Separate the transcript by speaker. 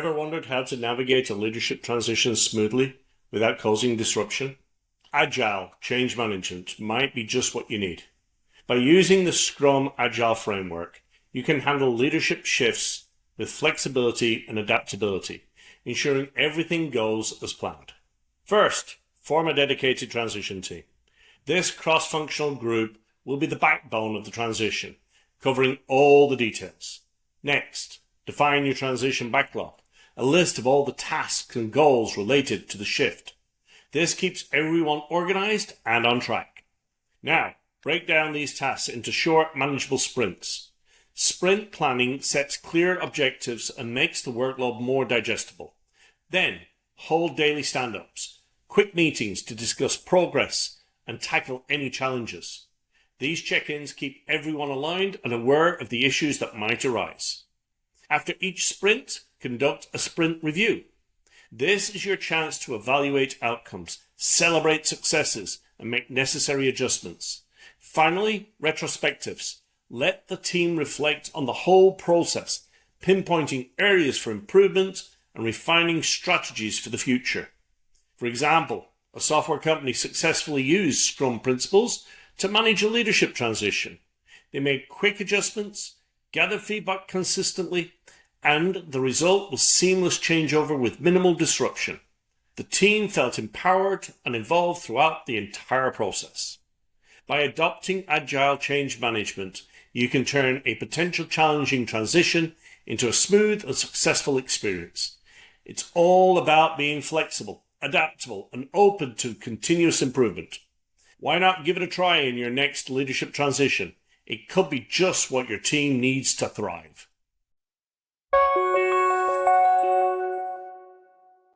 Speaker 1: Ever wondered how to navigate a leadership transition smoothly without causing disruption? Agile Change Management might be just what you need. By using the Scrum Agile Framework, you can handle leadership shifts with flexibility and adaptability, ensuring everything goes as planned. First, form a dedicated transition team. This cross-functional group will be the backbone of the transition, covering all the details. Next, define your transition backlog, a list of all the tasks and goals related to the shift. This keeps everyone organized and on track. Now, break down these tasks into short, manageable sprints. Sprint planning sets clear objectives and makes the workload more digestible. Then, hold daily stand-ups, quick meetings to discuss progress and tackle any challenges. These check-ins keep everyone aligned and aware of the issues that might arise. After each sprint, conduct a sprint review. This is your chance to evaluate outcomes, celebrate successes, and make necessary adjustments. Finally, retrospectives. Let the team reflect on the whole process, pinpointing areas for improvement and refining strategies for the future. For example, a software company successfully used Scrum principles to manage a leadership transition. They made quick adjustments, gathered feedback consistently, and the result was seamless changeover with minimal disruption. The team felt empowered and involved throughout the entire process. By adopting Agile Change Management, you can turn a potential challenging transition into a smooth and successful experience. It's all about being flexible, adaptable, and open to continuous improvement. Why not give it a try in your next leadership transition? It could be just what your team needs to thrive.